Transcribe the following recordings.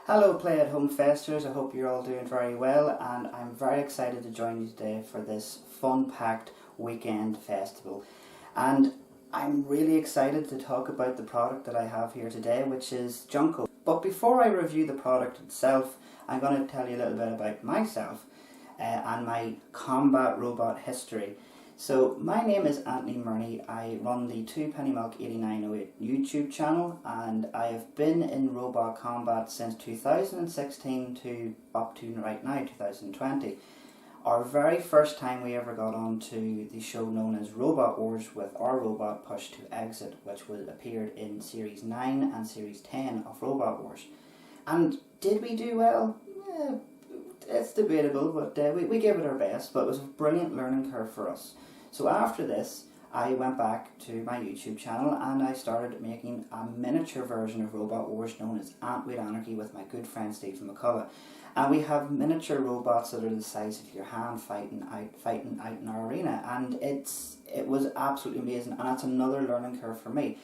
Hello play-at-home festers, I hope you're all doing very well, and I'm very excited to join you today for this fun-packed weekend festival. And I'm really excited to talk about the product that I have here today, which is JUNKO. But before I review the product itself, I'm going to tell you a little bit about myself and my combat robot history. So my name is Anthony Murney. I run the 2pennymilk8908 YouTube channel, and I have been in robot combat since 2016 to up to right now, 2020. Our very first time we ever got onto the show known as Robot Wars with our robot Push to Exit, which appeared in Series 9 and Series 10 of Robot Wars. And did we do well? It's debatable, but we gave it our best, but it was a brilliant learning curve for us. So after this, I went back to my YouTube channel and I started making a miniature version of Robot Wars known as Antweight Anarchy with my good friend Stephen McCullough. And we have miniature robots that are the size of your hand fighting out in our arena, and it was absolutely amazing, and that's another learning curve for me.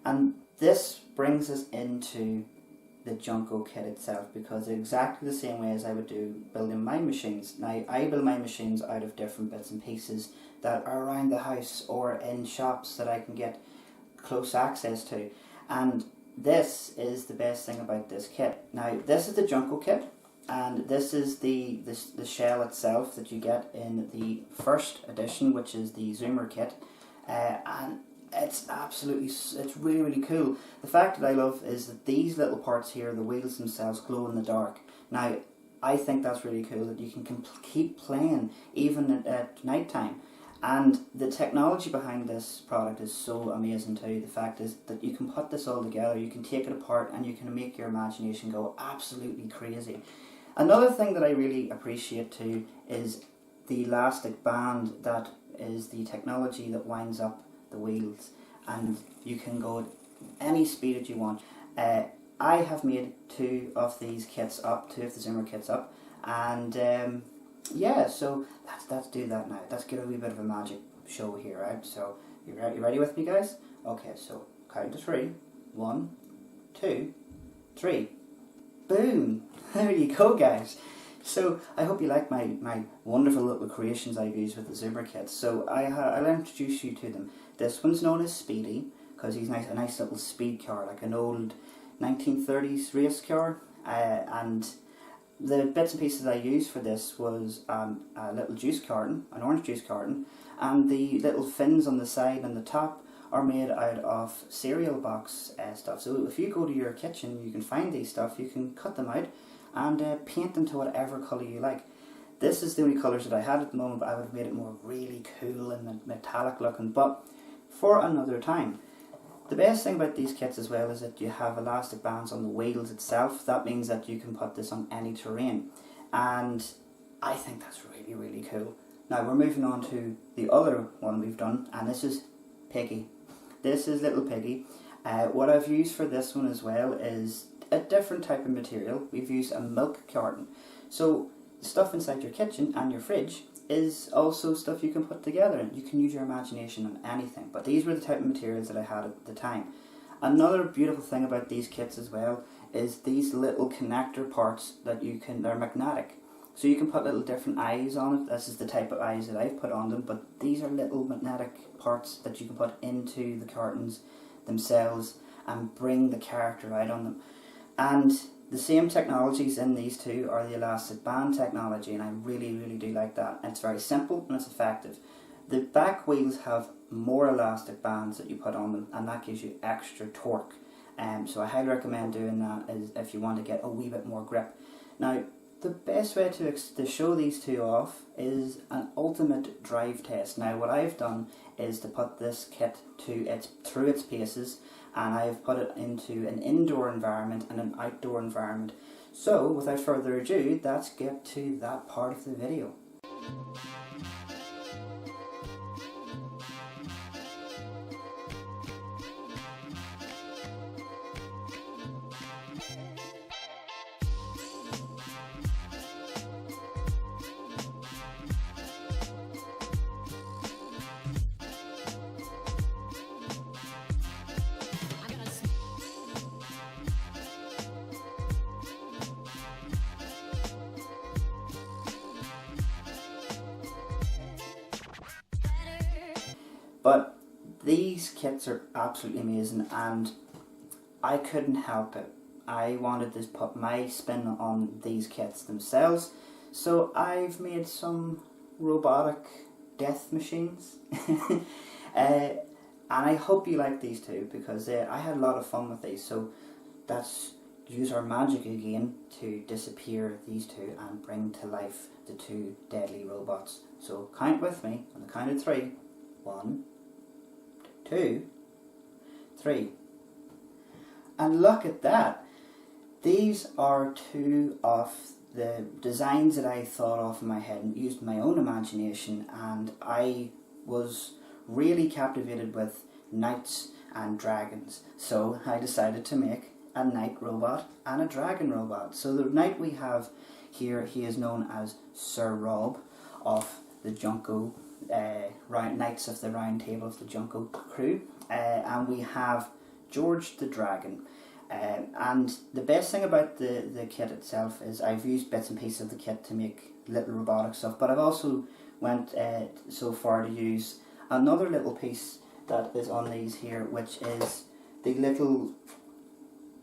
And this brings us into the JUNKO kit itself, because exactly the same way as I would do building my machines. Now I build my machines out of different bits and pieces that are around the house or in shops that I can get close access to, and this is the best thing about this kit. Now this is the JUNKO kit, and this is the shell itself that you get in the first edition, which is the Zoomer kit, and it's really cool. The fact that I love is that these little parts here, the wheels themselves, glow in the dark. Now I think that's really cool that you can keep playing even at night time. And the technology behind this product is so amazing too. The fact is that you can put this all together, you can take it apart, and you can make your imagination go absolutely crazy. Another thing that I really appreciate too is the elastic band that is the technology that winds up the wheels, and you can go at any speed that you want. I have made two of these kits up, two of the Zoomer kits up, and yeah, so let's do that now. Let's get a wee bit of a magic show here, right? So you ready with me, guys? Okay, so count to three. 1, 2, 3. Boom! There you go, guys. So I hope you like my wonderful little creations I've used with the Zoomer kits. So I'll introduce you to them. This one's known as Speedy because he's a nice little speed car, like an old 1930s race car, and the bits and pieces I used for this was a little juice carton, an orange juice carton, and the little fins on the side and the top are made out of cereal box stuff. So if you go to your kitchen, you can find these stuff, you can cut them out and paint them to whatever colour you like. This is the only colours that I had at the moment, but I would have made it more really cool and metallic looking, but for another time. The best thing about these kits as well is that you have elastic bands on the wheels itself. That means that you can put this on any terrain, and I think that's really cool. Now we're moving on to the other one we've done, and this is Piggy. This is little Piggy. What I've used for this one as well is a different type of material. We've used a milk carton. So stuff inside your kitchen and your fridge is also stuff you can put together, and you can use your imagination on anything. But these were the type of materials that I had at the time. Another beautiful thing about these kits as well is these little connector parts that they're magnetic. So you can put little different eyes on it. This is the type of eyes that I've put on them, but these are little magnetic parts that you can put into the cartons themselves and bring the character out on them. And the same technologies in these two are the elastic band technology, and I really do like that. And it's very simple and it's effective. The back wheels have more elastic bands that you put on them, and that gives you extra torque. So I highly recommend doing that if you want to get a wee bit more grip. Now, the best way to show these two off is an ultimate drive test. Now what I've done is to put this kit through its paces, and I've put it into an indoor environment and an outdoor environment. So without further ado, let's get to that part of the video. But these kits are absolutely amazing, and I couldn't help it. I wanted to put my spin on these kits themselves, so I've made some robotic death machines. And I hope you like these too, because I had a lot of fun with these. So that's use our magic again to disappear these two and bring to life the two deadly robots. So count with me on the count of 3. 1, 2, 3. And look at that. These are two of the designs that I thought of in my head and used my own imagination, and I was really captivated with knights and dragons. So I decided to make a knight robot and a dragon robot. So the knight we have here, he is known as Sir Rob of the JUNKO Knights of the Round Table of the JUNKO crew, and we have George the Dragon. And the best thing about the kit itself is I've used bits and pieces of the kit to make little robotic stuff, but I've also went so far to use another little piece that is on these here, which is the little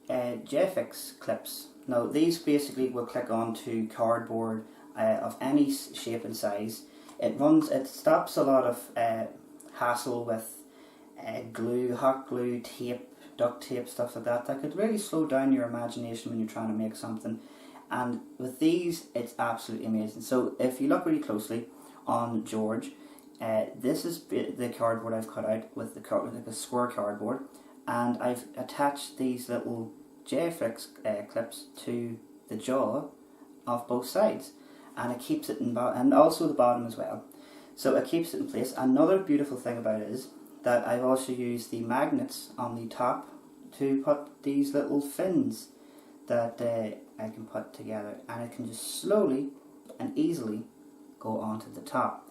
JFix clips. Now these basically will click onto cardboard of any shape and size. It stops a lot of hassle with glue, hot glue, tape, duct tape, stuff like that. That could really slow down your imagination when you're trying to make something. And with these, it's absolutely amazing. So if you look really closely on George, this is the cardboard I've cut out with the square cardboard, and I've attached these little JFix clips to the jaw of both sides, and it keeps it in and also the bottom as well. So it keeps it in place. Another beautiful thing about it is that I've also used the magnets on the top to put these little fins that I can put together, and it can just slowly and easily go onto the top.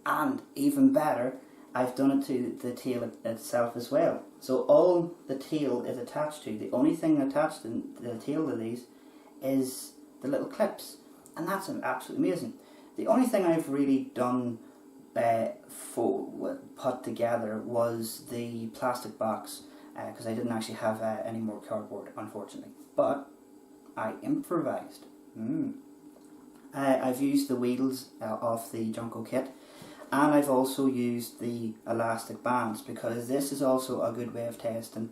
And even better, I've done it to the tail itself as well. So all the tail is attached to. The only thing attached to the tail of these is the little clips, and that's absolutely amazing. The only thing I've really done put together was the plastic box, because I didn't actually have any more cardboard, unfortunately. But I improvised. I've used the wheels of the JUNKO kit, and I've also used the elastic bands, because this is also a good way of testing,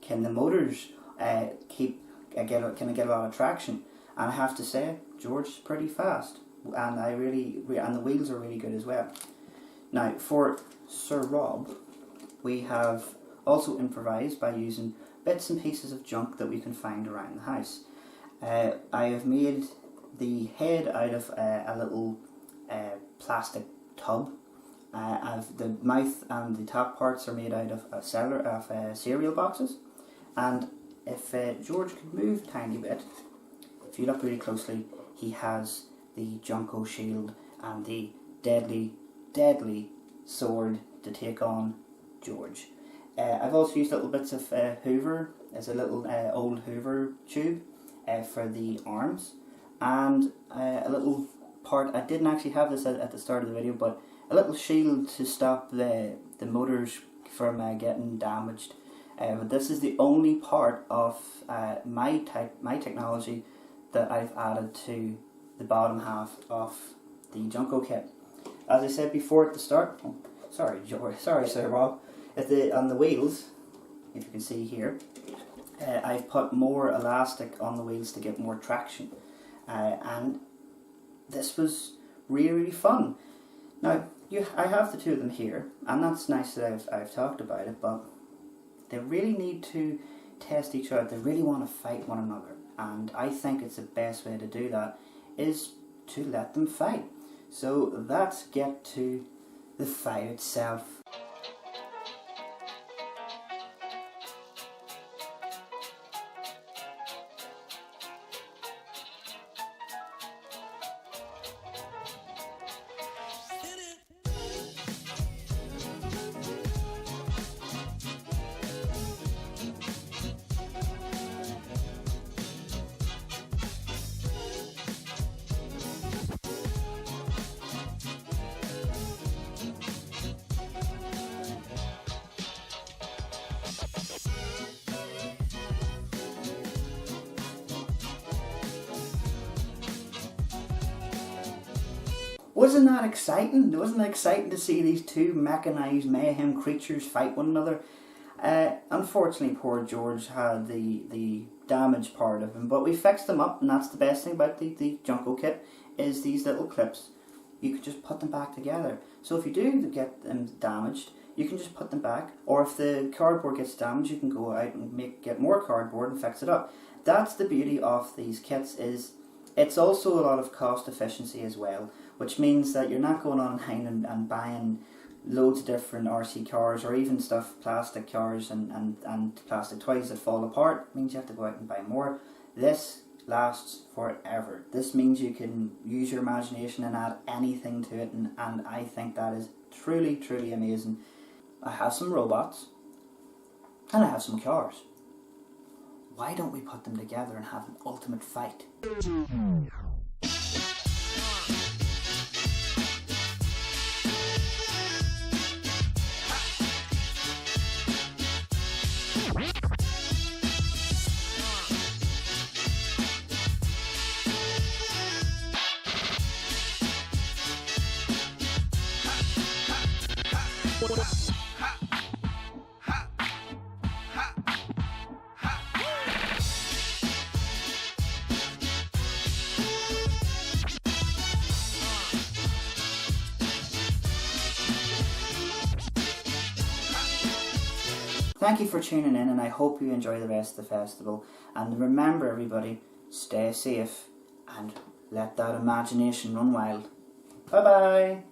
can the motors can I get a lot of traction. And I have to say, George is pretty fast, and and the wheels are really good as well. Now for Sir Rob, we have also improvised by using bits and pieces of junk that we can find around the house. I have made the head out of a little plastic tub. The mouth and the top parts are made out of cereal boxes. And if George could move a tiny bit, if you look really closely, he has the JUNKO shield and the deadly, deadly sword to take on George. I've also used little bits of Hoover, as a little old Hoover tube for the arms, and a little part, I didn't actually have this at the start of the video, but a little shield to stop the motors from getting damaged. But this is the only part of my technology that I've added to the bottom half of the JUNKO kit. As I said before at the start, sorry Sir Rob, on the wheels, if you can see here, I've put more elastic on the wheels to get more traction, and this was really fun. Now I have the two of them here, and that's nice that I've talked about it, but they really need to test each other. They really want to fight one another, and I think it's the best way to do that is to let them fight. So let's get to the fight itself. Wasn't that exciting? Wasn't it exciting to see these two mechanised mayhem creatures fight one another? Unfortunately, poor George had the damaged part of him, but we fixed them up, and that's the best thing about the JUNKO kit, is these little clips. You could just put them back together. So if you do get them damaged, you can just put them back, or if the cardboard gets damaged, you can go out and get more cardboard and fix it up. That's the beauty of these kits, is it's also a lot of cost efficiency as well, which means that you're not going online and buying loads of different RC cars, or even plastic cars and plastic toys that fall apart. It means you have to go out and buy more. This lasts forever. This means you can use your imagination and add anything to it, and I think that is truly, truly amazing. I have some robots and I have some cars. Why don't we put them together and have an ultimate fight? Thank you for tuning in, and I hope you enjoy the rest of the festival. And remember, everybody, stay safe and let that imagination run wild. Bye bye.